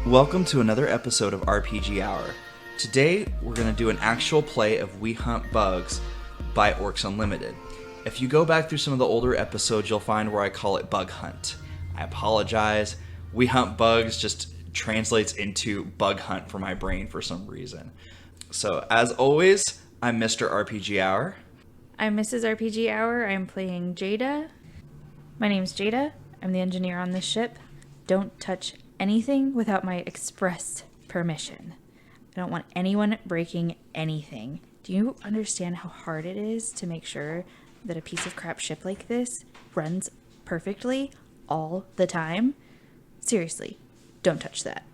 Welcome to another episode of RPG Hour. Today, we're going to do an actual play of We Hunt Bugs by Orcs Unlimited. If you go back through some of the older episodes, you'll find where I call it Bug Hunt. I apologize. We Hunt Bugs just translates into Bug Hunt for my brain for some reason. So, as always, I'm Mr. RPG Hour. I'm Mrs. RPG Hour. I'm playing Jada. My name's Jada. I'm the engineer on this ship. Don't touch anything without my express permission. I don't want anyone breaking anything. Do you understand how hard it is to make sure that a piece of crap ship like this runs perfectly all the time? Seriously, don't touch that.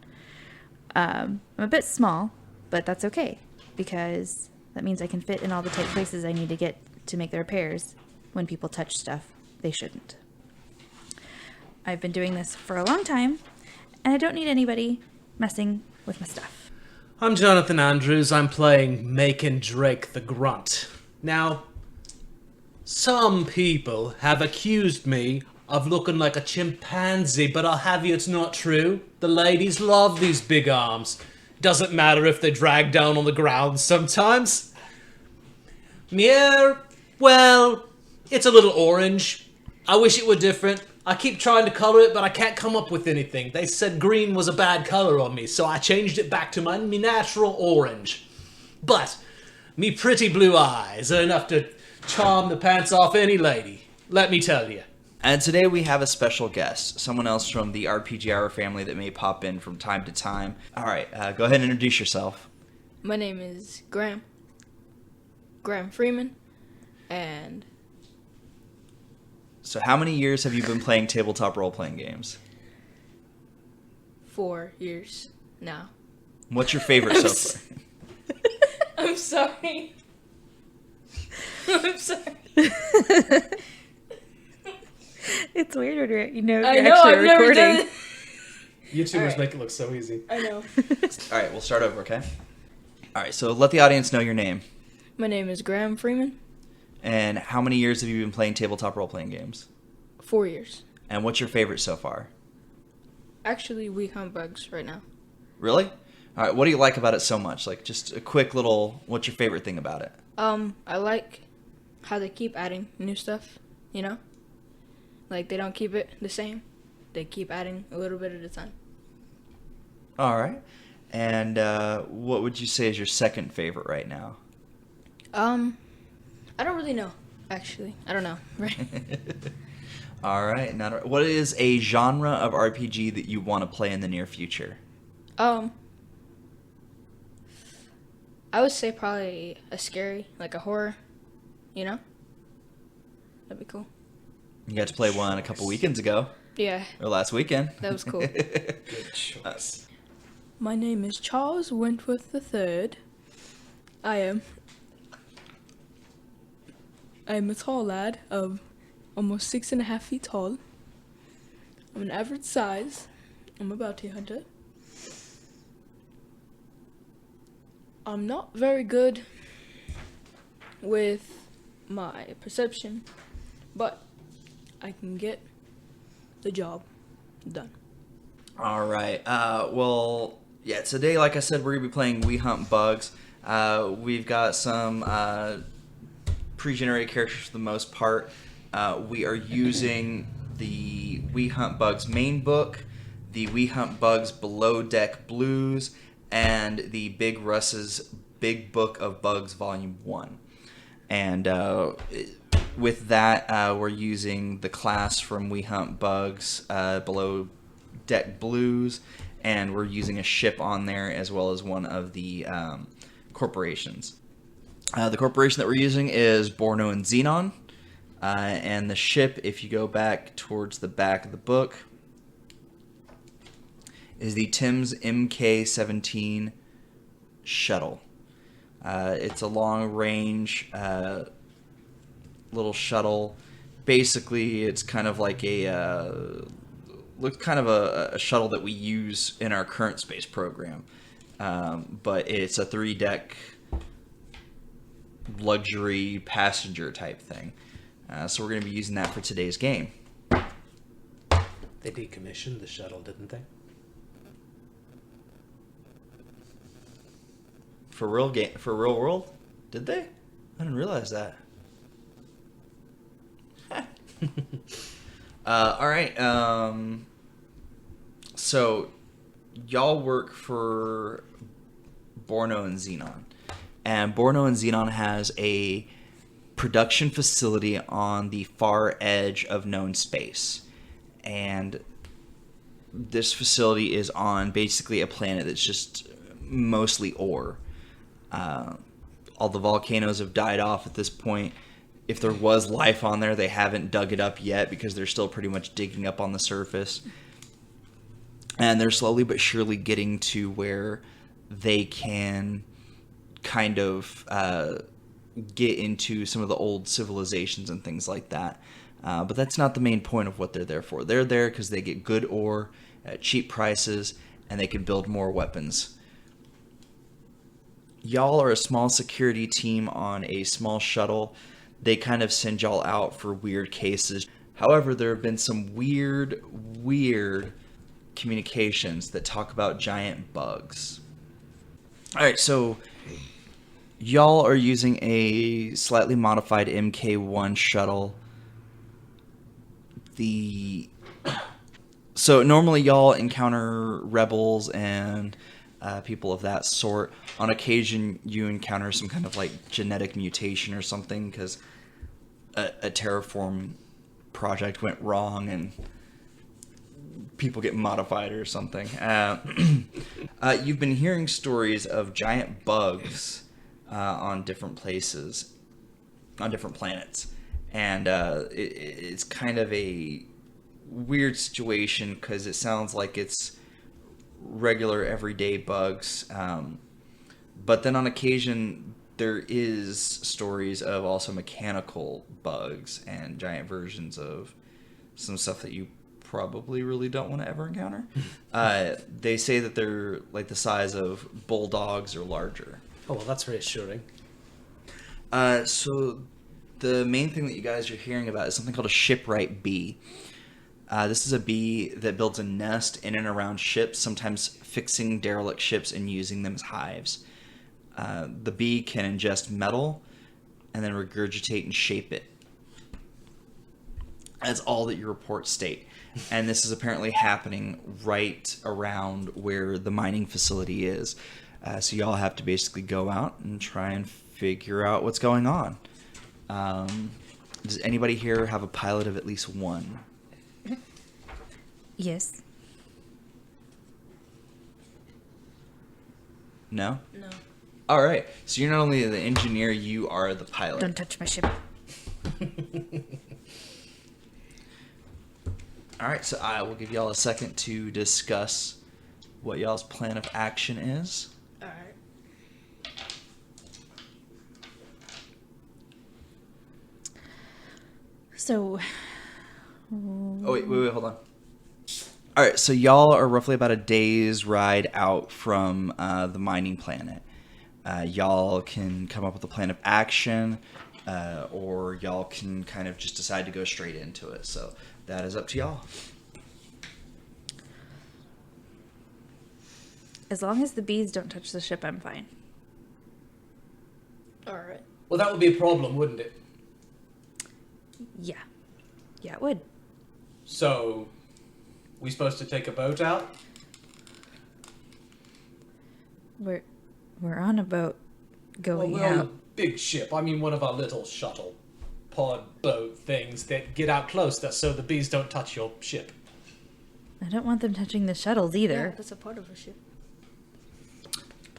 I'm a bit small, but that's okay, because that means I can fit in all the tight places I need to get to make the repairs when people touch stuff they shouldn't. I've been doing this for a long time, and I don't need anybody messing with my stuff. I'm Jonathan Andrews. I'm playing Macon Drake the Grunt. Now, some people have accused me of looking like a chimpanzee, but I'll have you, it's not true. The ladies love these big arms. Doesn't matter if they drag down on the ground sometimes. My hair, well, it's a little orange. I wish it were different. I keep trying to color it, but I can't come up with anything. They said green was a bad color on me, so I changed it back to my natural orange. But me pretty blue eyes are enough to charm the pants off any lady, let me tell you. And today we have a special guest, someone else from the RPG Hour family that may pop in from time to time. All right, go ahead and introduce yourself. My name is Graham Freeman, and So how many years have you been playing tabletop role-playing games? 4 years now. What's your favorite so far? I'm sorry. I'm sorry. It's weird when you're I you're know, actually I've never recording. done it. YouTubers Alright. make it look so easy. I know. All right, we'll start over, okay? All right, so let the audience know your name. My name is Graham Freeman. And how many years have you been playing tabletop role-playing games? 4 years. And what's your favorite so far? Actually, we hunt bugs right now. Really? All right, what do you like about it so much? Like, just a quick little, what's your favorite thing about it? I like how they keep adding new stuff, you know? Like, they don't keep it the same. They keep adding a little bit at a time. All right. And what would you say is your second favorite right now? I don't really know, actually. I don't know, right? All right. What is a genre of RPG that you want to play in the near future? I would say probably a scary, like a horror, you know? That'd be cool. You got to play one a couple weekends ago, Yeah, or last weekend. that was cool. Good choice. My name is Charles Wentworth III. I am a tall lad of almost 6.5 feet tall. I'm an average size. I'm a bounty hunter. I'm not very good with my perception, but I can get the job done. All right. Well, yeah, today, like I said, we're going to be playing We Hunt Bugs. We've got some pre-generated characters for the most part. We are using the We Hunt Bugs main book, the We Hunt Bugs Below Deck Blues, and the Big Russ's Big Book of Bugs Volume 1. And with that, we're using the class from We Hunt Bugs Below Deck Blues, and we're using a ship on there as well as one of the corporations. The corporation that we're using is Borno and Xenon, and the ship, if you go back towards the back of the book, is the Tim's MK-17 shuttle. It's a long-range little shuttle. Basically, it's kind of like a shuttle that we use in our current space program, but it's a 3-deck luxury passenger type thing. So we're going to be using that for today's game. They decommissioned the shuttle, didn't they? for real world? Did they? I didn't realize that. All right. So y'all work for Borno and Xenon, and Borno and Xenon has a production facility on the far edge of known space, and this facility is on basically a planet that's just mostly ore. All the volcanoes have died off at this point. If there was life on there, they haven't dug it up yet because they're still pretty much digging up on the surface. And they're slowly but surely getting to where they can kind of get into some of the old civilizations and things like that. But that's not the main point of what they're there for. They're there because they get good ore at cheap prices, and they can build more weapons. Y'all are a small security team on a small shuttle. They kind of send y'all out for weird cases. However, there have been some weird communications that talk about giant bugs. Alright, so y'all are using a slightly modified MK1 shuttle. So normally y'all encounter rebels and people of that sort. On occasion, you encounter some kind of like genetic mutation or something because a terraform project went wrong and people get modified or something. You've been hearing stories of giant bugs on different places, on different planets, and it's kind of a weird situation because it sounds like it's regular everyday bugs, but then on occasion there is stories of also mechanical bugs and giant versions of some stuff that you probably really don't want to ever encounter. They say that they're like the size of bulldogs or larger. Oh, well, that's reassuring. So the main thing that you guys are hearing about is something called a shipwright bee. This is a bee that builds a nest in and around ships, sometimes fixing derelict ships and using them as hives. The bee can ingest metal and then regurgitate and shape it. That's all that your reports state. And this is apparently happening right around where the mining facility is. So y'all have to basically go out and try and figure out what's going on. Does anybody here have a pilot of at least one? Yes. No? No. All right. So you're not only the engineer, you are the pilot. Don't touch my ship. All right. So I will give y'all a second to discuss what y'all's plan of action is. All right. So... Oh, wait, hold on. All right, so y'all are roughly about a day's ride out from the mining planet. Y'all can come up with a plan of action, or y'all can kind of just decide to go straight into it. So that is up to y'all. As long as the bees don't touch the ship, I'm fine. All right. Well, that would be a problem, wouldn't it? Yeah. Yeah, it would. So, we supposed to take a boat out? We're on a boat going Well, we're on a out. big ship. I mean, one of our little shuttle pod boat things that get out close so the bees don't touch your ship. I don't want them touching the shuttles Yeah, either. that's a part of a ship.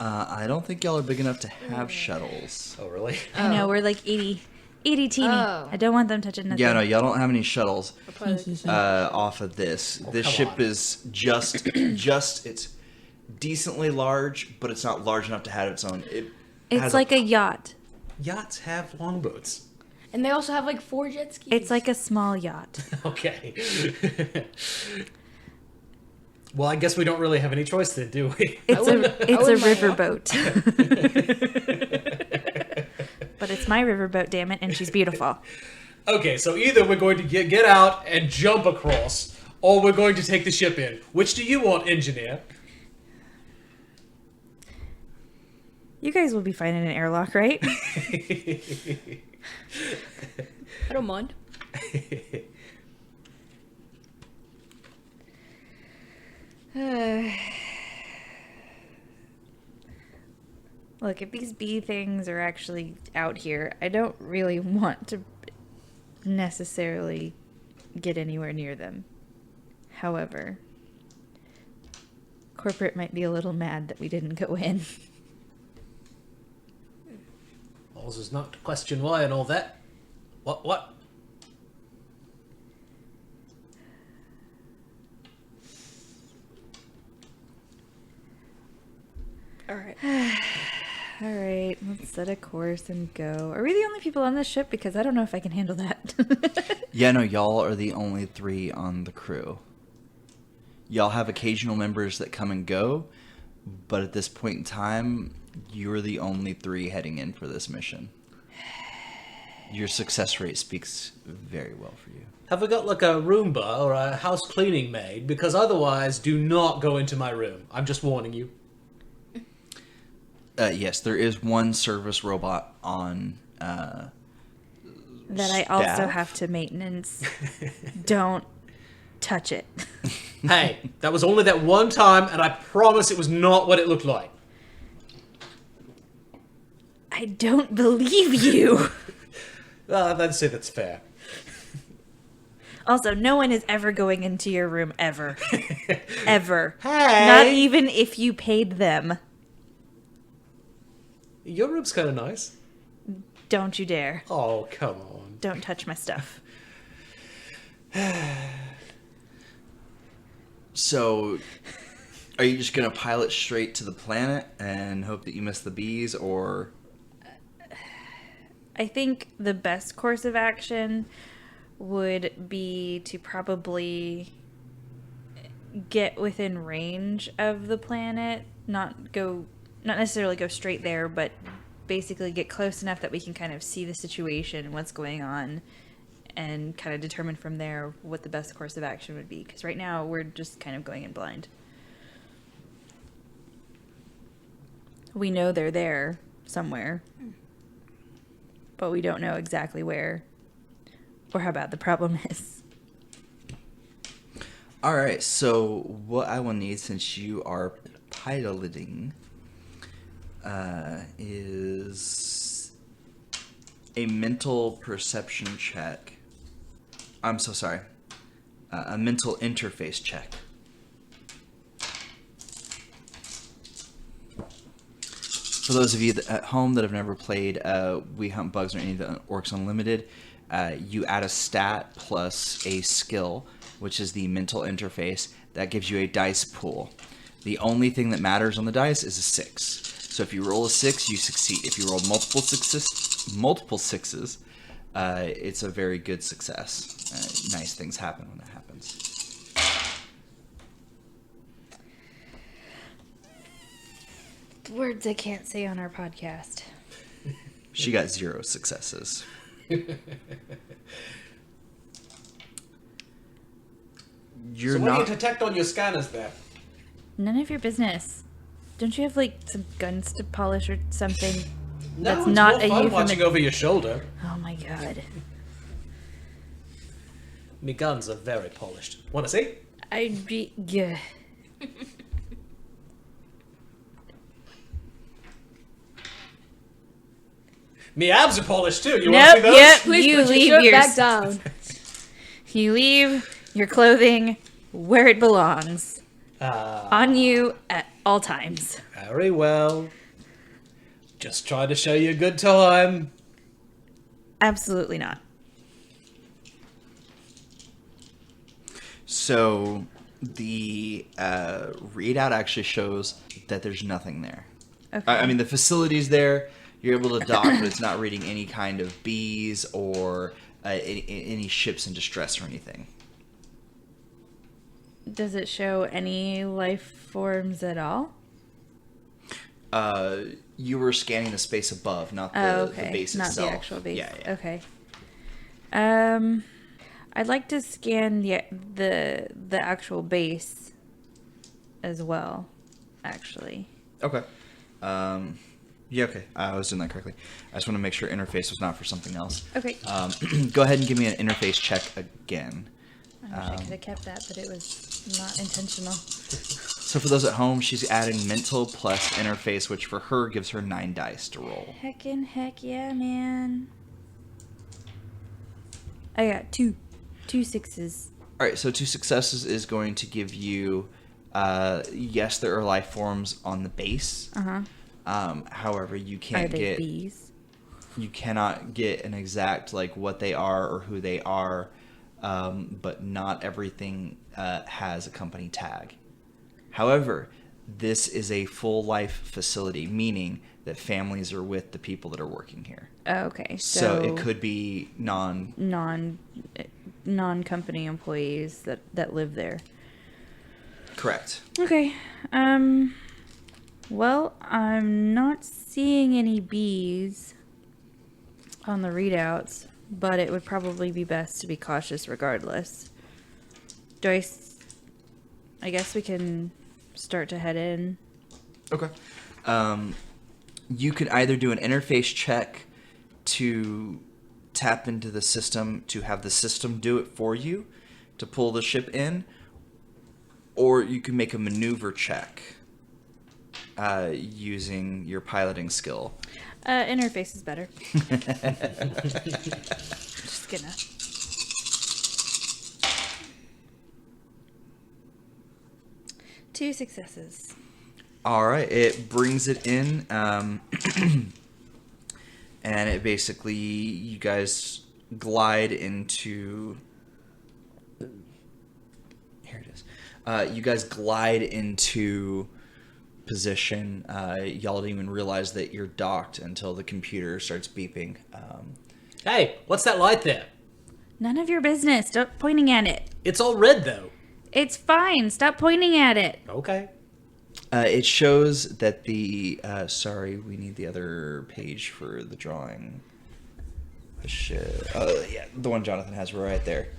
I don't think y'all are big enough to have shuttles. Oh, really? I know, we're like 80 teeny. Oh. I don't want them touching nothing. Yeah, no, y'all don't have any shuttles A part of the off of this. This come ship on. is just it's decently large, but it's not large enough to have its own. It's like a yacht. Yachts have longboats. And they also have like 4 jet skis. It's like a small yacht. Okay. Well, I guess we don't really have any choice then, do we? It's a wouldn't riverboat. But it's my riverboat, damn it, and she's beautiful. Okay, so either we're going to get out and jump across, or we're going to take the ship in. Which do you want, engineer? You guys will be fine in an airlock, right? I don't mind. Look, if these bee things are actually out here, I don't really want to necessarily get anywhere near them. However, corporate might be a little mad that we didn't go in. Ours is not to question why and all that. What? All right. All right, let's set a course and go. Are we the only people on this ship? Because I don't know if I can handle that. Yeah, no, y'all are the only 3 on the crew. Y'all have occasional members that come and go, but at this point in time, you're the only 3 heading in for this mission. Your success rate speaks very well for you. Have we got like a Roomba or a house cleaning maid? Because otherwise, do not go into my room. I'm just warning you. Yes, there is one service robot on that I also staff. have to maintenance. Don't touch it. Hey, that was only that one time, and I promise it was not what it looked like. I don't believe you. I'd say that's fair. Also, no one is ever going into your room ever. Ever. Hey! Not even if you paid them. Your room's kind of nice. Don't you dare. Oh, come on. Don't touch my stuff. So, are you just going to pilot straight to the planet and hope that you miss the bees, or... I think the best course of action would be to probably get within range of the planet, not necessarily go straight there, but basically get close enough that we can kind of see the situation and what's going on and kind of determine from there what the best course of action would be. Because right now we're just kind of going in blind. We know they're there somewhere, but we don't know exactly where or how bad the problem is. All right, so what I will need, since you are piloting, is a mental perception check. I'm so sorry. A mental interface check. For those of you at home that have never played We Hunt Bugs or any of the Orcs Unlimited, you add a stat plus a skill, which is the mental interface. That gives you a dice pool. The only thing that matters on the dice is a 6. So if you roll a 6, you succeed. If you roll multiple sixes, it's a very good success. Nice things happen when that happens. Words I can't say on our podcast. She got 0 successes. You're So what do not. you detect on your scanners there? None of your business. Don't you have like some guns to polish or something? No, That's it's not more a fun euphemism. watching over your shoulder. Oh my god. Me guns are very polished. Want to see? Yeah. Me abs are polished too. You want to see those? Yep. Please You put leave your shirt your back down. You leave your clothing where it belongs. Ah, On you at all times. very well. Just trying to show you a good time. Absolutely not. So the readout actually shows that there's nothing there. Okay. I mean, the facility's there. You're able to dock, but it's not reading any kind of bees or any ships in distress or anything. Does it show any life forms at all? You were scanning the space above, not the, okay. the base Not itself. the actual base. Yeah, yeah. Okay. I'd like to scan the actual base as well, actually. Okay. Yeah, okay. I was doing that correctly. I just want to make sure interface was not for something else. Okay. Go ahead and give me an interface check again. I wish I could have kept that, but it was not intentional. So for those at home, she's adding mental plus interface, which for her gives her 9 dice to roll. Heck yeah, man. I got two sixes. All right, so 2 successes is going to give you, yes, there are life forms on the base. Uh-huh. However, you can't Are they get bees? you cannot get an exact like what they are or who they are, but not everything has a company tag. However, this is a full life facility, meaning that families are with the people that are working here. Okay, So it could be non-company employees that live there. Correct. Okay. Well, I'm not seeing any bees on the readouts, but it would probably be best to be cautious regardless. I guess we can start to head in. Okay. You could either do an interface check to tap into the system to have the system do it for you to pull the ship in, or you can make a maneuver check using your piloting skill. Interface is better. Just gonna. Two successes. All right, it brings it in, and it basically, you guys glide into. Here it is. You guys glide into position. Y'all don't even realize that you're docked until the computer starts beeping. Hey, what's that light there? None of your business. Stop pointing at it. It's all red, though. It's fine. Stop pointing at it. Okay. It shows that the... sorry, we need the other page for the drawing. Yeah, the one Jonathan has right there.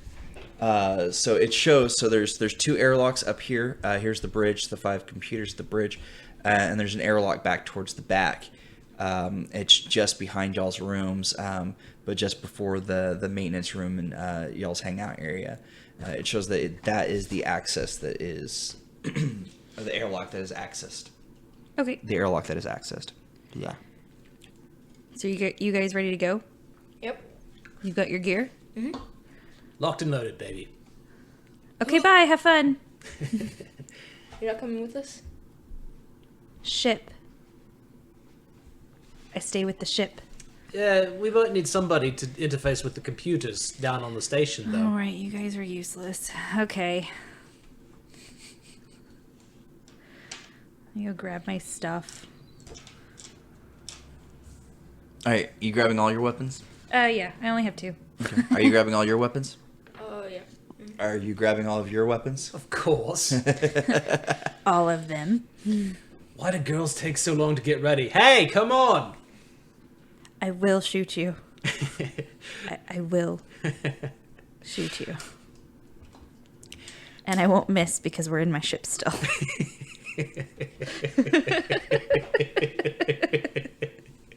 So it shows... So there's 2 airlocks up here. Here's the bridge, the 5 computers at the bridge. And there's an airlock back towards the back. It's just behind y'all's rooms, but just before the maintenance room and y'all's hangout area. It shows that that is the access that is... or the airlock that is accessed. Okay. The airlock that is accessed. Yeah. So you guys ready to go? Yep. You got your gear? Mm-hmm. Locked and loaded, baby. Okay, bye. Have fun. You're not coming with us? Ship. I stay with the ship. Yeah, we might need somebody to interface with the computers down on the station, though. All right, you guys are useless. Okay. Let me go grab my stuff. All right, you grabbing all your weapons? Yeah, I only have 2. Okay. Are you grabbing all your weapons? Oh, yeah. Are you grabbing all of your weapons? Of course. All of them. Why do girls take so long to get ready? Hey, come on! I will shoot you. I will shoot you. And I won't miss because we're in my ship still.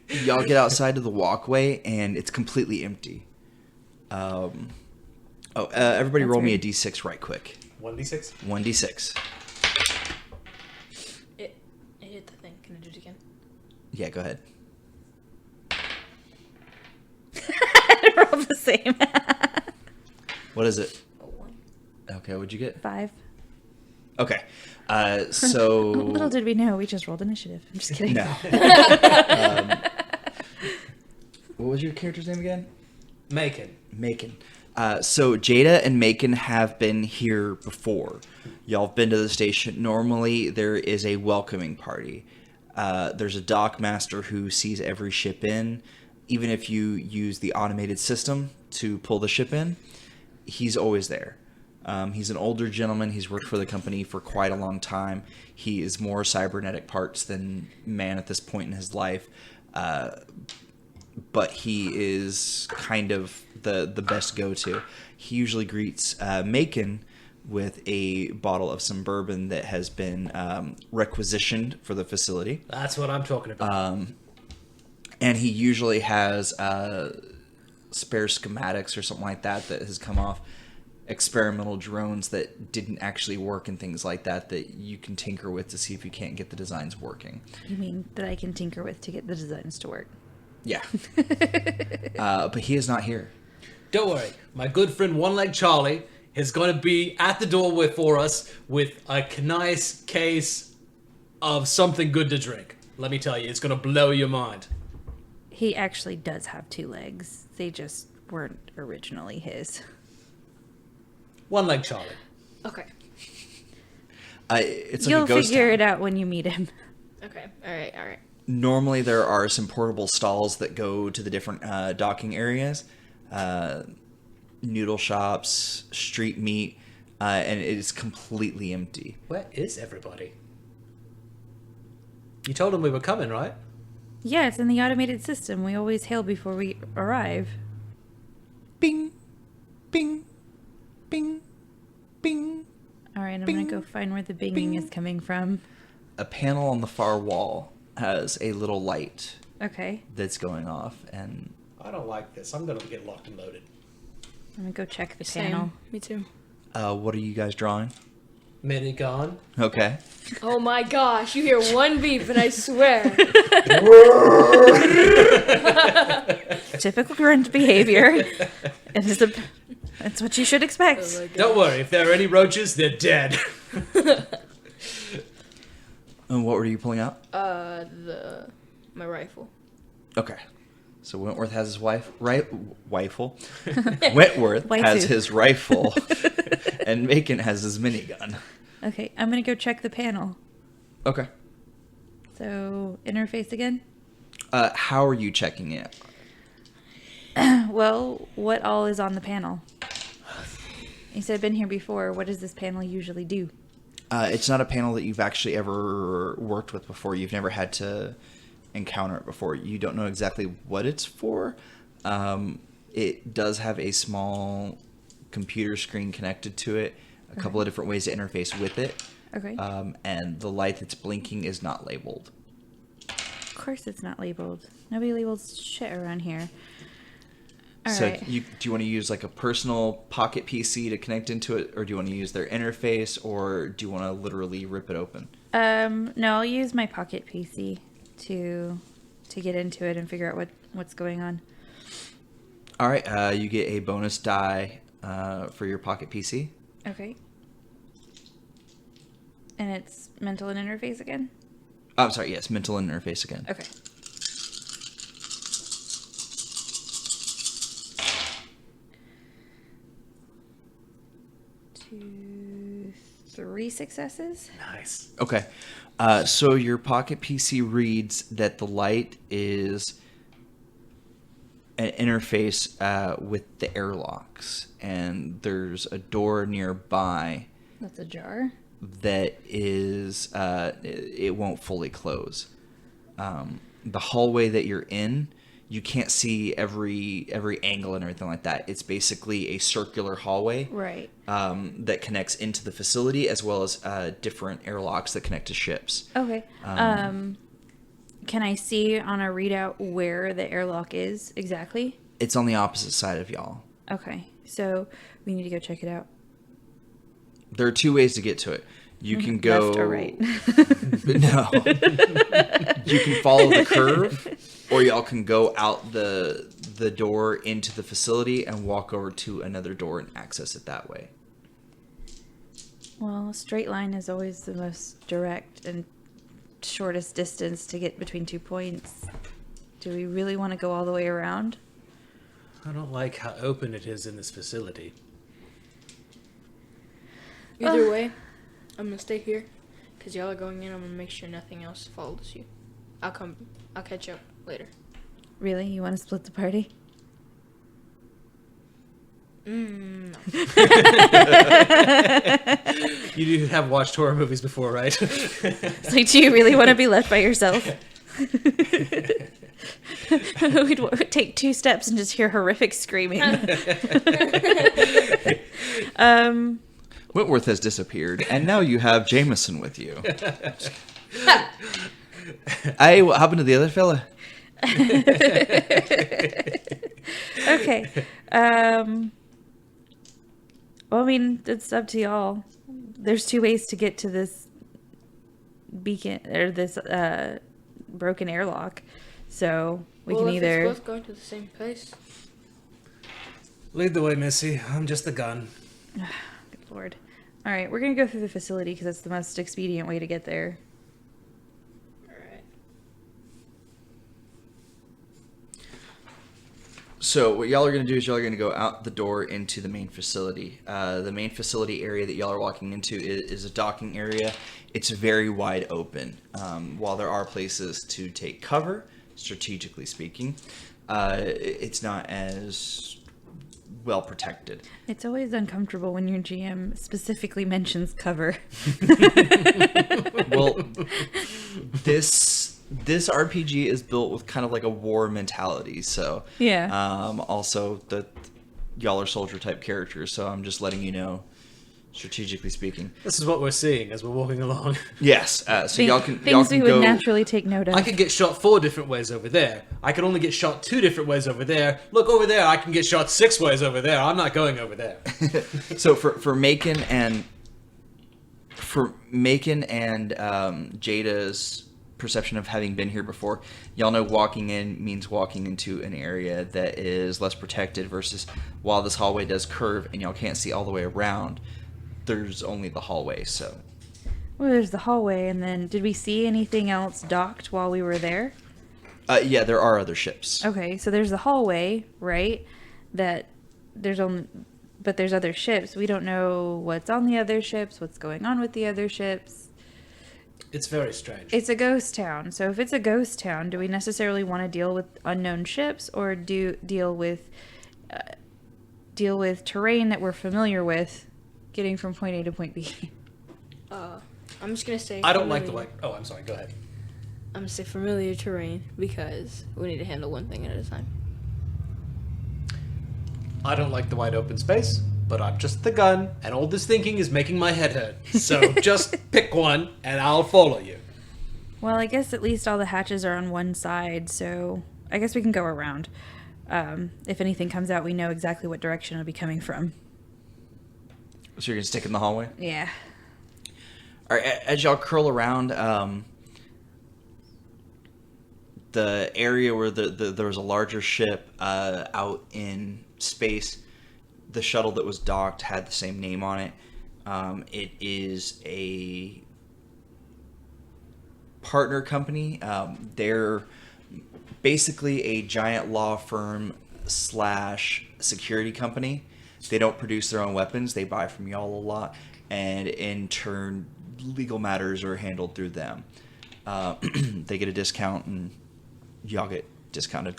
Y'all get outside to the walkway, and it's completely empty. Everybody That's roll me a weird. d6 right quick. 1d6? 1d6. It hit the thing. Can I do it again? Yeah, go ahead. I rolled the same. What is it? Oh, 1. Okay, what'd you get? 5. Okay. So... Little did we know, we just rolled initiative. I'm just kidding. No. What was your character's name again? Macon. Macon. So Jada and Macon have been here before. Y'all have been to the station. Normally, there is a welcoming party. There's a dock master who sees every ship in. Even if you use the automated system to pull the ship in, he's always there. He's an older gentleman. He's worked for the company for quite a long time. He is more cybernetic parts than man at this point in his life. But he is kind of the best go-to. He usually greets Macon with a bottle of some bourbon that has been requisitioned for the facility. That's what I'm talking about. And he usually has spare schematics or something like that has come off experimental drones that didn't actually work and things like that you can tinker with to see if you can't get the designs working. You mean that I can tinker with to get the designs to work? Yeah. But he is not here. Don't worry, my good friend One Leg Charlie is going to be at the doorway for us with a nice case of something good to drink. Let me tell you, it's going to blow your mind. He actually does have 2 legs. They just weren't originally his. One Leg Charlie. Okay. It's like You'll a ghost figure town. it out when you meet him. Okay. All right. Normally there are some portable stalls that go to the different docking areas. Noodle shops, street meat, and it is completely empty. Where is everybody? You told them we were coming, right? Yeah, it's in the automated system. We always hail before we arrive. Bing, bing, bing, bing. All right, I'm Bing, going to go find where the binging bing. is coming from. A panel on the far wall has a little light Okay, that's going off, and I don't like this. I'm going to get locked and loaded. I'm going to go check the Same. panel. Me too. what are you guys drawing? Minigun. Okay. Oh my gosh! You hear one beep, and I swear. Typical grunt behavior. It's what you should expect. Oh my God. Don't worry, if there are any roaches, they're dead. And what were you pulling out? My rifle. Okay. So Wentworth has his rifle. Wentworth Waifu. has his rifle, and Macon has his minigun. Okay, I'm going to go check the panel. Okay. So, interface again? How are you checking it? Well, what all is on the panel? You said I've been here before. What does this panel usually do? It's not a panel that you've actually ever worked with before. You've never had to encounter it before. You don't know exactly what it's for. It does have a small computer screen connected to it, a couple of different ways to interface with it. Okay. And the light that's blinking is not labeled. Of course it's not labeled. Nobody labels shit around here. All So right. do you want to use like a personal pocket PC to connect into it, or do you want to use their interface, or do you want to literally rip it open? No, I'll use my pocket PC to get into it and figure out what's going on. All right, you get a bonus die for your pocket PC. Okay. And it's mental and interface again? I'm sorry, yes, mental interface again. Okay. Two, 3 successes. Nice. Okay, so your pocket PC reads that the light is an interface with the airlocks, and there's a door nearby That's ajar. that is it won't fully close. The hallway that you're in, you can't see every angle and everything like that. It's basically a circular hallway, Right. that connects into the facility, as well as different airlocks that connect to ships. Okay. Can I see on a readout where the airlock is exactly? It's on the opposite side of y'all. Okay. So we need to go check it out. There are 2 ways to get to it. You can go Left or right? No. You can follow the curve, or y'all can go out the door into the facility and walk over to another door and access it that way. Well, a straight line is always the most direct and shortest distance to get between 2 points. Do we really want to go all the way around? I don't like how open it is in this facility. Either way, I'm gonna stay here, cause y'all are going in. I'm gonna make sure nothing else follows you. I'll catch up later. Really? You want to split the party? No. You have watched horror movies before, right? It's like, do you really want to be left by yourself? We'd take 2 steps and just hear horrific screaming. Wentworth has disappeared, and now you have Jameson with you. Hey, what happened to the other fella? Okay. Well, I mean, it's up to y'all. There's two ways to get to this beacon or this broken airlock. So we can if either. it's both going to the same place. Lead the way, Missy. I'm just the gun. Good lord. All right, we're gonna go through the facility because that's the most expedient way to get there. Alright. So what y'all are going to do is y'all are going to go out the door into the main facility. The main facility area that y'all are walking into is a docking area. It's very wide open. While there are places to take cover, strategically speaking, it's not as well protected. It's always uncomfortable when your GM specifically mentions cover. Well, this RPG is built with kind of like a war mentality, so Yeah. also that y'all are soldier type characters, so I'm just letting you know, strategically speaking. This is what we're seeing as we're walking along. Yes, so y'all can Things we would go. naturally take note of. I could get shot 4 different ways over there. I can only get shot 2 different ways over there. Look over there, I can get shot 6 ways over there. I'm not going over there. So for Macon and Jada's perception of having been here before, y'all know walking in means walking into an area that is less protected versus while this hallway does curve and y'all can't see all the way around, there's only the hallway. So Well, there's the hallway, and then did we see anything else docked while we were there? yeah, there are other ships. Okay, so there's the hallway, right? But there's other ships. We don't know what's on the other ships, what's going on with the other ships. It's very strange. It's a ghost town. So if it's a ghost town, do we necessarily want to deal with unknown ships, or deal with terrain that we're familiar with, getting from point A to point B? I'm just gonna say. I don't like the familiar. way... Oh, I'm sorry, go ahead. I'm gonna say familiar terrain because we need to handle one thing at a time. I don't like the wide open space, but I'm just the gun, and all this thinking is making my head hurt. So just pick one, and I'll follow you. Well, I guess at least all the hatches are on one side, so I guess we can go around. If anything comes out, we know exactly what direction it'll be coming from. So you're gonna stick in the hallway. Yeah. All right, as y'all curl around, the area where there was a larger ship out in space, the shuttle that was docked had the same name on it. It is a partner company. They're basically a giant law firm / security company. They don't produce their own weapons. They buy from y'all a lot, and in turn, legal matters are handled through them. They get a discount, and y'all get discounted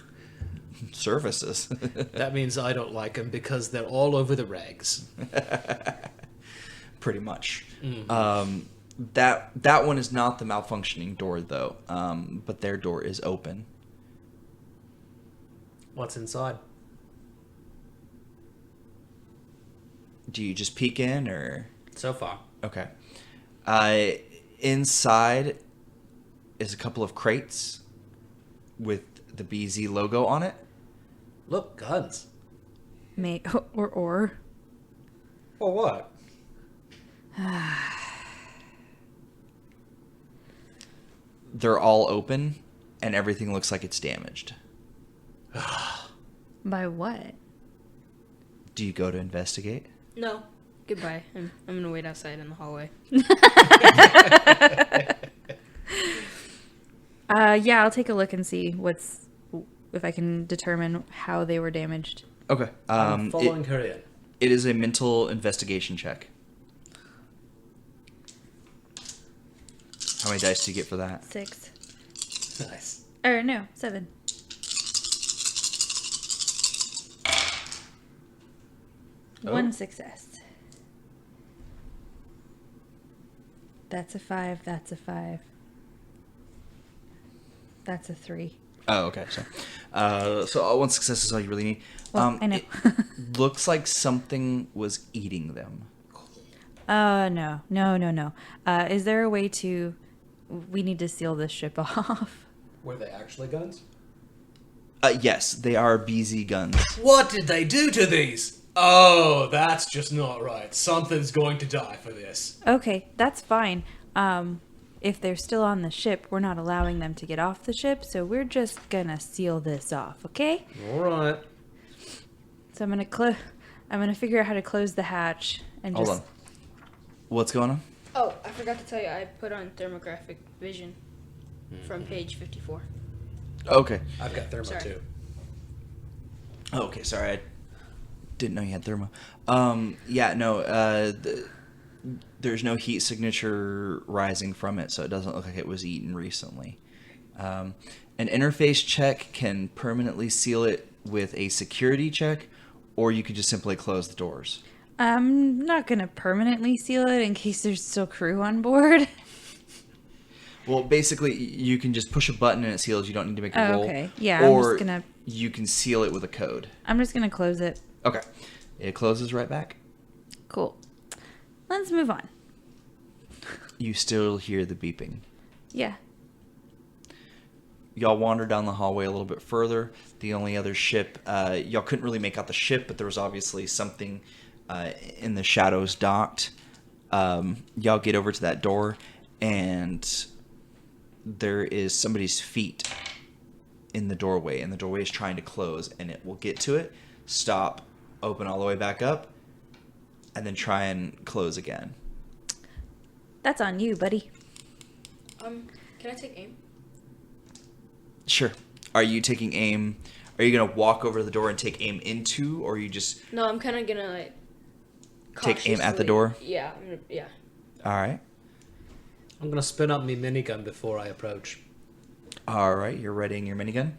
services. That means I don't like them because they're all over the regs. Pretty much. Mm-hmm. That one is not the malfunctioning door, though, but their door is open. What's inside? Do you just peek in, or? So far. Okay. Inside is a couple of crates with the BZ logo on it. Look, guns. Or. Or what? They're all open, and everything looks like it's damaged. By what? Do you go to investigate? No. Goodbye. I'm gonna wait outside in the hallway. Yeah, I'll take a look and see if I can determine how they were damaged. Okay. I'm following her in. It is a mental investigation check. How many dice do you get for that? 6. Nice. Or no, 7. Oh. 1 success. That's a 5. That's a 5. That's a 3. Oh, okay. So one success is all you really need. Well, I know. It looks like something was eating them. No. Is there a way to... We need to seal this ship off. Were they actually guns? Yes, they are BZ guns. What did they do to these? Oh, that's just not right. Something's going to die for this. Okay, that's fine. If they're still on the ship, we're not allowing them to get off the ship, so we're just gonna seal this off, okay? All right. So I'm gonna figure out how to close the hatch and Hold just. on. What's going on? Oh, I forgot to tell you, I put on thermographic vision from page 54. Okay. I've got thermo Sorry. too. Oh, okay, sorry. I didn't know you had thermo. Yeah, no, there's no heat signature rising from it, so it doesn't look like it was eaten recently. An interface check can permanently seal it with a security check, or you could just simply close the doors. I'm not gonna permanently seal it in case there's still crew on board. Well, basically, you can just push a button and it seals. You don't need to make a roll. Okay, yeah, Or I'm just gonna. you can seal it with a code. I'm just gonna close it. Okay. It closes right back. Cool. Let's move on. You still hear the beeping. Yeah. Y'all wander down the hallway a little bit further. The only other ship, y'all couldn't really make out the ship, but there was obviously something in the shadows docked. Y'all get over to that door, and there is somebody's feet in the doorway, and the doorway is trying to close, and it will get to it, stop, open all the way back up, and then try and close again. That's on you, buddy. Can I take aim? Sure. Are you taking aim? Are you going to walk over to the door and take aim into, or are you just No, I'm kind of gonna like take aim at the cautiously- door? Yeah, I'm gonna, yeah. All right. I'm gonna spin up my minigun before I approach. All right. You're readying your minigun.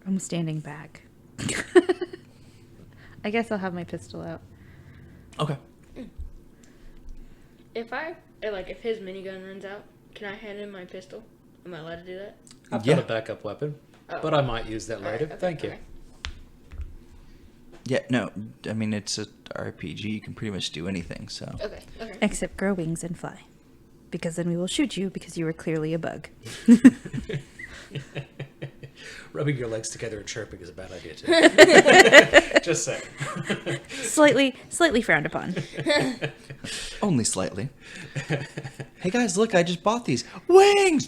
I'm standing back. I guess I'll have my pistol out. Okay. If his minigun runs out, can I hand him my pistol? Am I allowed to do that? I've Yeah. got a backup weapon, Oh. but I might use that All right, later. okay, Thank you. okay. Yeah. No. I mean, it's a RPG. You can pretty much do anything. So. Okay. Except grow wings and fly. Because then we will shoot you because you are clearly a bug. Rubbing your legs together and chirping is a bad idea too. Just saying. Slightly frowned upon. Only slightly. Hey guys, look! I just bought these wings.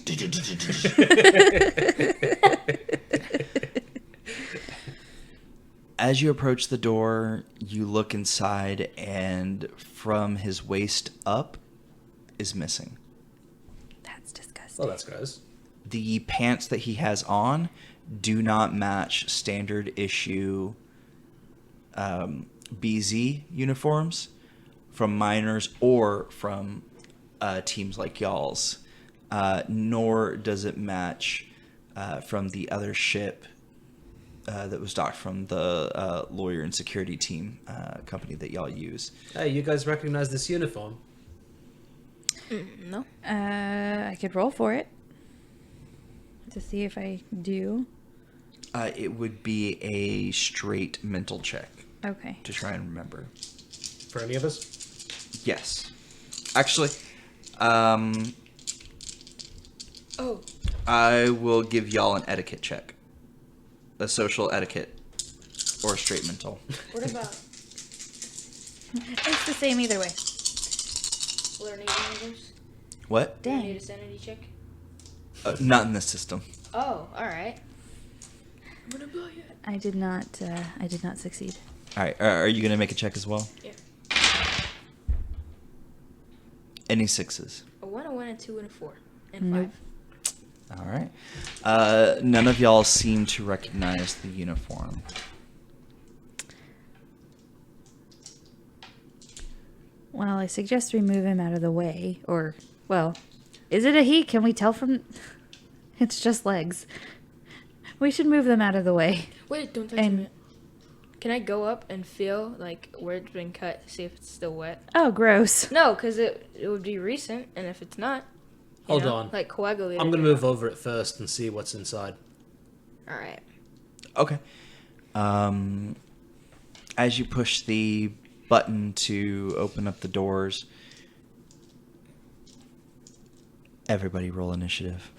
As you approach the door, you look inside, and from his waist up is missing. That's disgusting. Well, that's gross. The pants that he has on do not match standard issue BZ uniforms from miners or from teams like y'all's, nor does it match from the other ship that was docked from the lawyer and security team company that y'all use. Hey, you guys recognize this uniform? No. I could roll for it. To see if I do. It would be a straight mental check Okay. to try and remember. For any of us? Yes. Actually, Oh. I will give y'all an etiquette check. A social etiquette. Or a straight mental. What about It's the same either way. learning languages? What? Do I Dang. need a sanity check? Not in this system. Oh, all right. I'm gonna blow you. I did not succeed. Alright, are you going to make a check as well? Yeah. Any sixes? A 1, a 1, a 2, and a 4, and Nope. 5. Alright. None of y'all seem to recognize the uniform. Well, I suggest we move him out of the way. Or, well, is it a he? Can we tell from... It's just legs. We should move them out of the way. Wait, don't touch And- him. Can I go up and feel like where it's been cut to see if it's still wet? Oh, gross. No, because it would be recent, and if it's not, you Hold know, on. like coagulated. I'm gonna move over it first and see what's inside. All right. Okay. As you push the button to open up the doors, everybody roll initiative.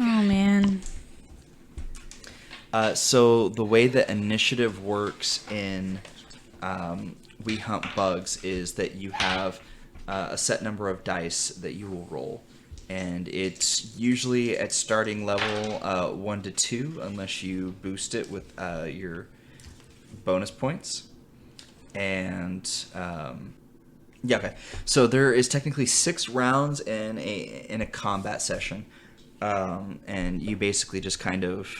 Oh, man. So the way that initiative works in We Hunt Bugs is that you have a set number of dice that you will roll. And it's usually at starting level 1 to 2, unless you boost it with your bonus points. And yeah, okay. So there is technically 6 rounds in a combat session, and you basically just kind of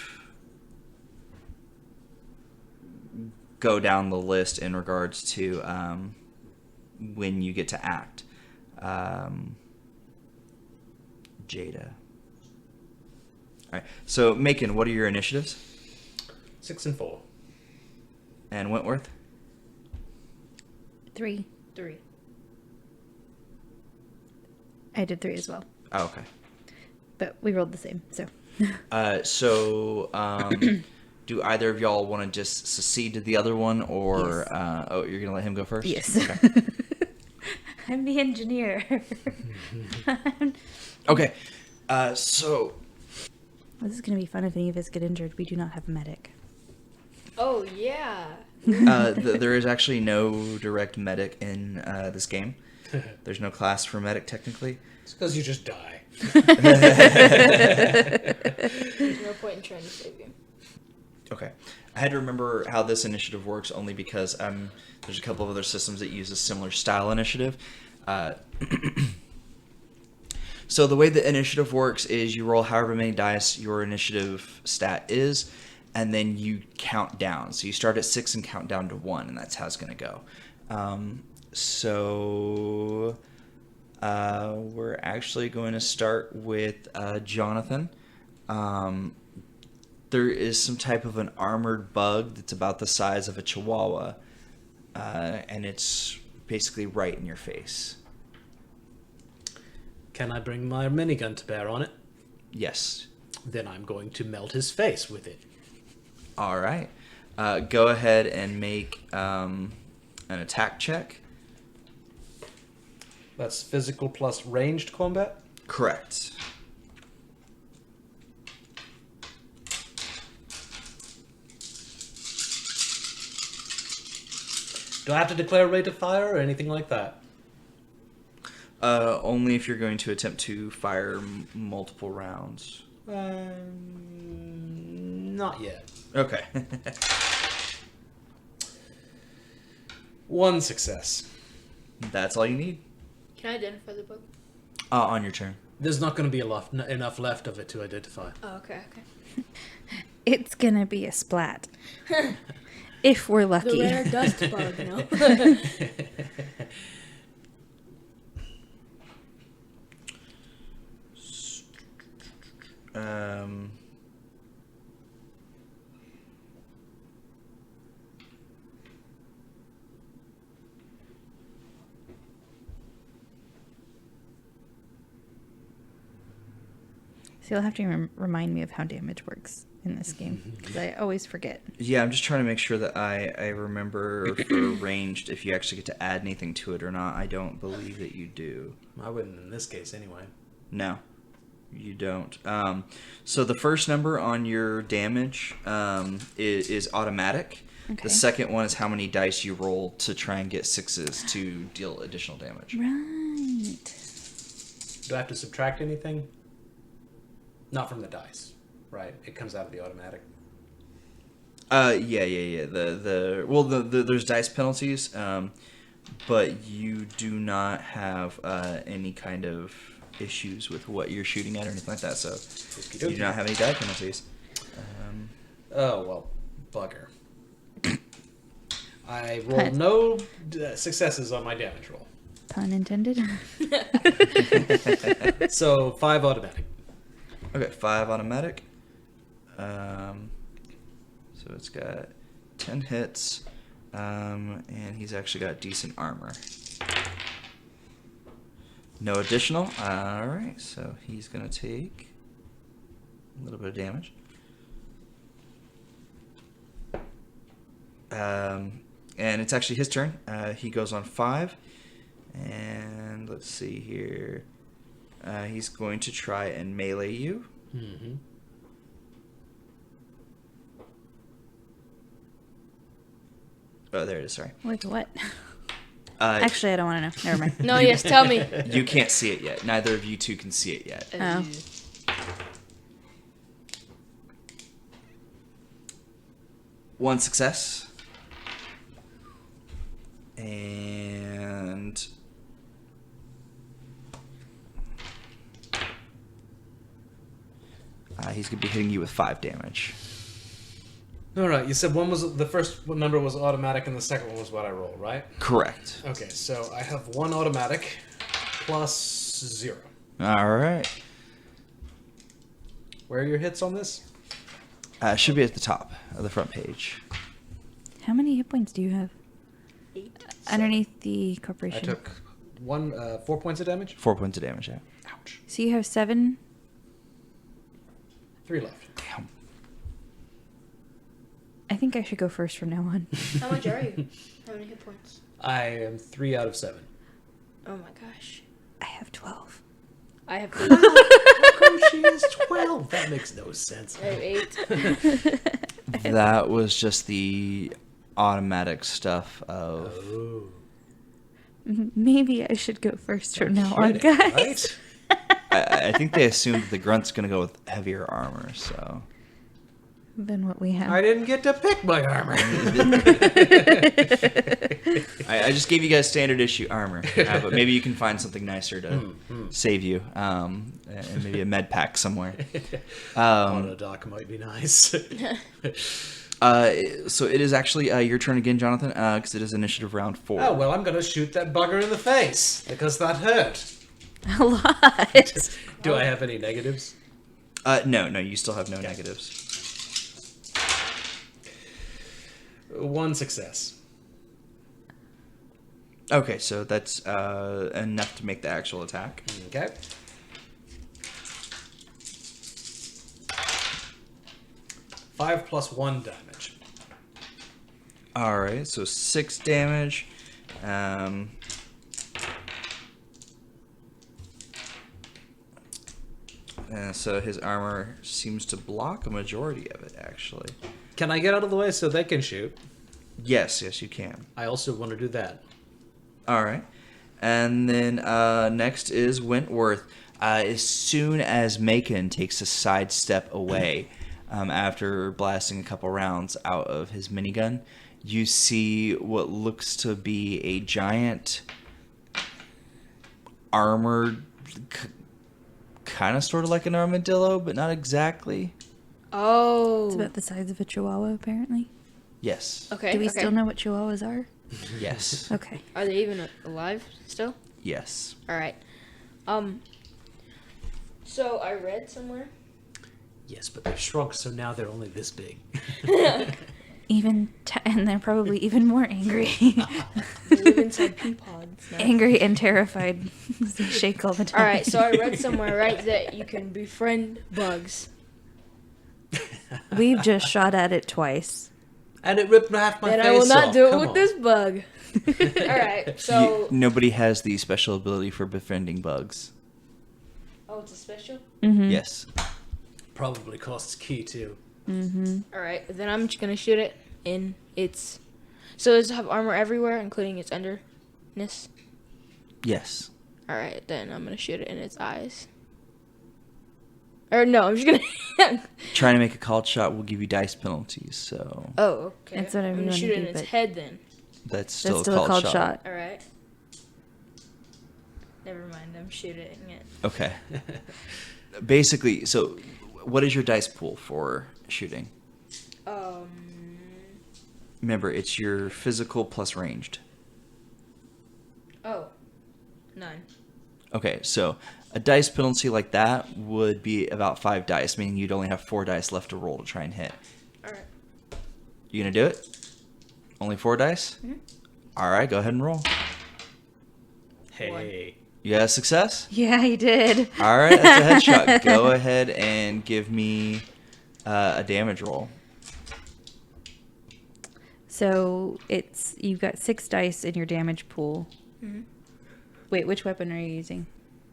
go down the list in regards to when you get to act. Jada. All right. So, Macon, what are your initiatives? 6 and 4. And Wentworth? 3. 3. I did 3 as well, Oh, okay. but we rolled the same, so. Do either of y'all want to just secede to the other one, or Yes. you're gonna let him go first? Yes. Okay. I'm the engineer. Okay. So This is going to be fun if any of us get injured. We do not have a medic. Oh, yeah. there is actually no direct medic in this game. There's no class for medic technically. It's because you just die. There's no point in trying to save you. Okay. I had to remember how this initiative works only because there's a couple of other systems that use a similar style initiative. So the way the initiative works is you roll however many dice your initiative stat is, and then you count down. So you start at 6 and count down to 1, and that's how it's going to go. We're actually going to start with Jonathan. There is some type of an armored bug that's about the size of a chihuahua, and it's basically right in your face. Can I bring my minigun to bear on it? Yes. Then I'm going to melt his face with it. All right. Go ahead and make an attack check. That's physical plus ranged combat? Correct. Do I have to declare rate of fire or anything like that? Only if you're going to attempt to fire multiple rounds. Not yet. Okay. 1 success. That's all you need. Can I identify the bug? On your turn. There's not going to be enough left of it to identify. Oh, okay. It's going to be a splat. If we're The lucky. rare dust bug, no? So you'll have to remind me of how damage works in this game, because I always forget. Yeah, I'm just trying to make sure that I remember for ranged if you actually get to add anything to it or not. I don't believe that you do. I wouldn't in this case anyway. No, you don't. So the first number on your damage is automatic. Okay. The second one is how many dice you roll to try and get 6s to deal additional damage. Right. Do I have to subtract anything? Not from the dice, right? It comes out of the automatic. Yeah. There's dice penalties, but you do not have any kind of issues with what you're shooting at or anything like that. So you do not have any die penalties. Oh well, bugger. I rolled no successes on my damage roll. Pun intended. So 5 automatic. Okay, 5 automatic. So it's got 10 hits, and he's actually got decent armor. No additional. All right, so he's gonna take a little bit of damage. And it's actually his turn. He goes on 5, and let's see here. He's going to try and melee you. Mm-hmm. Oh, there it is. Sorry. Like what? Actually, I don't want to know. Never mind. No, yes, tell me. You can't see it yet. Neither of you two can see it yet. Oh. One success. And he's going to be hitting you with 5 damage. All right, you said the first number was automatic and the second one was what I roll, right? Correct. Okay, so I have 1 automatic plus 0. All right. Where are your hits on this? Should be at the top of the front page. How many hit points do you have? 8. Underneath the I corporation. took 4 points of damage. 4 points of damage, yeah. Ouch. So you have 7. 3 left. Damn. I think I should go first from now on. How much are you? How many hit points? I am 3 out of 7. Oh my gosh. I have 12. I have 8. How come she is 12? That makes no sense. I have 8. That was just the automatic stuff of... Oh. Maybe I should go first from now on, Kidding, guys. right? I think they assumed the Grunt's going to go with heavier armor, so... Than what we have. I didn't get to pick my armor. I just gave you guys standard issue armor, but maybe you can find something nicer to save you, and maybe a med pack somewhere. Autodoc might be nice. So it is actually your turn again, Jonathan, because it is initiative round 4. Oh, well, I'm going to shoot that bugger in the face, because that hurt. A lot. Do I have any negatives? No, you still have no negatives. 1 success. Okay, so that's enough to make the actual attack. Okay. Five plus 1 damage. All right, so 6 damage. And so his armor seems to block a majority of it, actually. Can I get out of the way so they can shoot? Yes, you can. I also want to do that. All right. And then next is Wentworth. As soon as Macon takes a side step away after blasting a couple rounds out of his minigun, you see what looks to be a giant armored, kind of sort of like an armadillo, but not exactly. Oh. It's about the size of a chihuahua, apparently. Yes. Okay. Do we okay. still know what chihuahuas are? Yes. Okay. Are they even alive still? Yes. All right. So I read somewhere. Yes, but they've shrunk, so now they're only this big. And they're probably even more angry. They live inside pea pods now. Angry and terrified. They shake all the time. All right. So I read somewhere, right, that you can befriend bugs. We've just shot at it twice. And it ripped half my Then face I will not off. do it Come with on. this bug. All right. So. Nobody has the special ability for befriending bugs. Oh, it's a special. Mm-hmm. Yes. Probably costs key, too. Mm-hmm. All right. Then I'm just gonna shoot it in its. So does it have armor everywhere, including its underness? Yes. All right. Then I'm gonna shoot it in its eyes. Or no, I'm just gonna. Trying to make a called shot will give you dice penalties, so Oh, okay. That's whatever I'm you gonna wanna shoot it do, in its but- head then. that's still, That's still a called shot. All right. Never mind. I'm shooting it. Okay. Basically, so what is your dice pool for shooting? Remember, it's your physical plus ranged. Oh. 9. Okay, so a dice penalty like that would be about 5 dice, meaning you'd only have 4 dice left to roll to try and hit. All right. You gonna do it? Only 4 dice? Mm-hmm. All right, go ahead and roll. Hey. You got a success? Yeah, he did. All right, that's a headshot. Go ahead and give me a damage roll. So you've got 6 dice in your damage pool. Mm-hmm. Wait, which weapon are you using?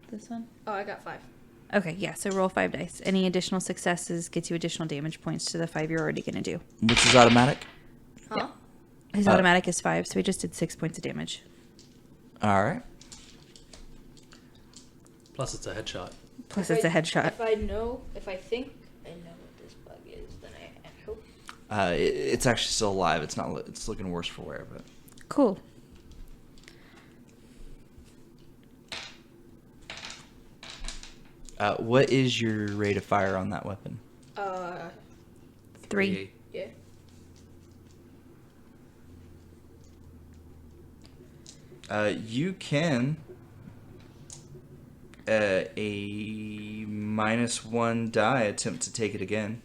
This one? Oh, I got 5. Okay, yeah, so roll 5 dice. Any additional successes gets you additional damage points to the 5 you're already going to do. Which is automatic? Huh? His automatic is 5, so he just did 6 points of damage. All right. Plus, it's a headshot. Plus, it's a headshot. If I think I know what this bug is, then I hope. It's actually still alive. It's not. It's looking worse for wear, but. Cool. What is your rate of fire on that weapon? 3. Yeah. You can a -1 die attempt to take it again.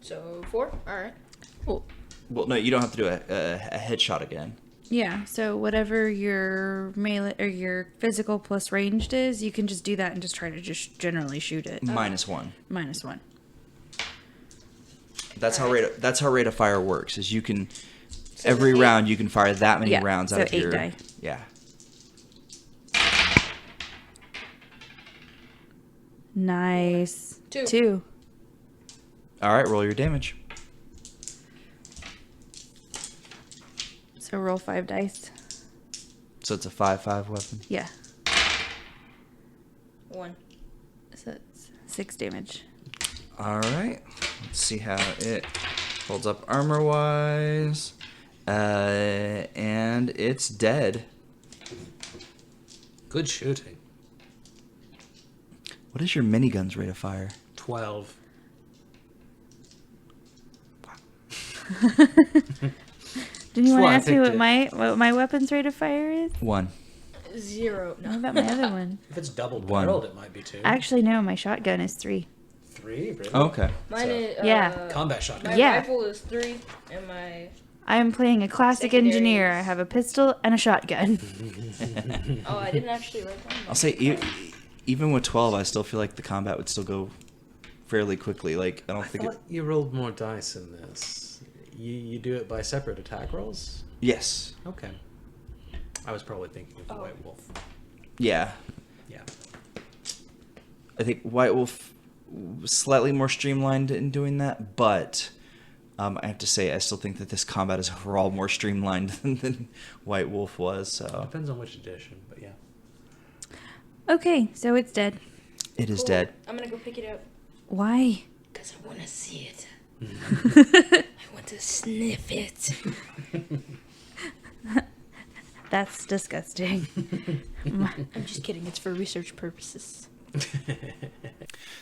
So 4. All right. Cool. Well, no, you don't have to do a headshot again. Yeah, so whatever your melee or your physical plus ranged is, you can just do that and just try to just generally shoot it. -1. -1. That's how rate of fire works. Is you can So every it's 8. round you can fire that many Yeah, rounds so out of 8 your die. Yeah. Nice. 2. 2. All right, roll your damage. So roll 5 dice. So it's a 5/5 weapon. Yeah. 1. So it's 6 damage. All right. Let's see how it holds up armor wise. And it's dead. Good shooting. What is your minigun's rate of fire? 12. Didn't you That's want why to I ask me picked what my weapon's rate of fire is? 1. 0. What No. about my other one? If it's double 1. barreled, it might be 2. Actually, no, my shotgun is 3. 3? Really? Okay. Mine is. Yeah. Combat shotgun. My Yeah. rifle is 3, and my. I am playing a classic Secondaries. engineer. I have a pistol and a shotgun. Oh, I didn't actually write down. I'll say even with 12, I still feel like the combat would still go fairly quickly. Like I don't I think thought it. you rolled more dice in this. You do it by separate attack rolls? Yes. Okay. I was probably thinking of the White Wolf. Yeah. Yeah. I think White Wolf was slightly more streamlined in doing that, but I have to say I still think that this combat is overall more streamlined than White Wolf was. So Depends on which edition, but yeah. Okay, so it's dead. it is Cool. dead. I'm gonna go pick it up. Why? Because I want to see it. I want to sniff it. That's disgusting. I'm just kidding. It's for research purposes.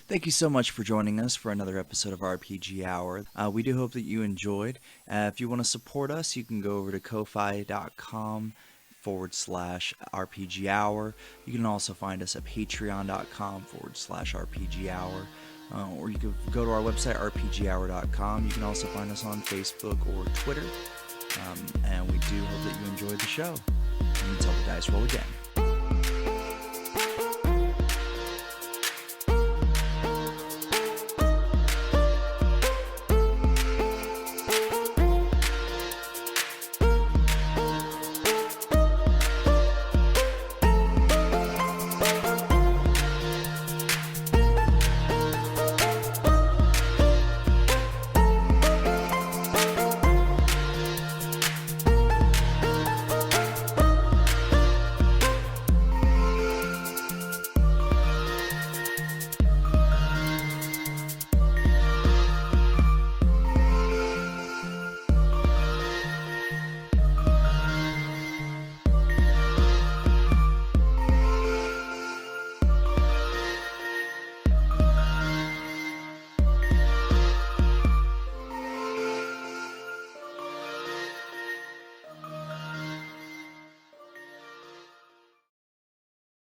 Thank you so much for joining us for another episode of RPG Hour. We do hope that you enjoyed. If you want to support us, you can go over to ko-fi.com/RPG Hour. You can also find us at patreon.com/RPG Hour. Or you can go to our website, rpghour.com. You can also find us on Facebook or Twitter. And we do hope that you enjoyed the show. And until the dice roll again.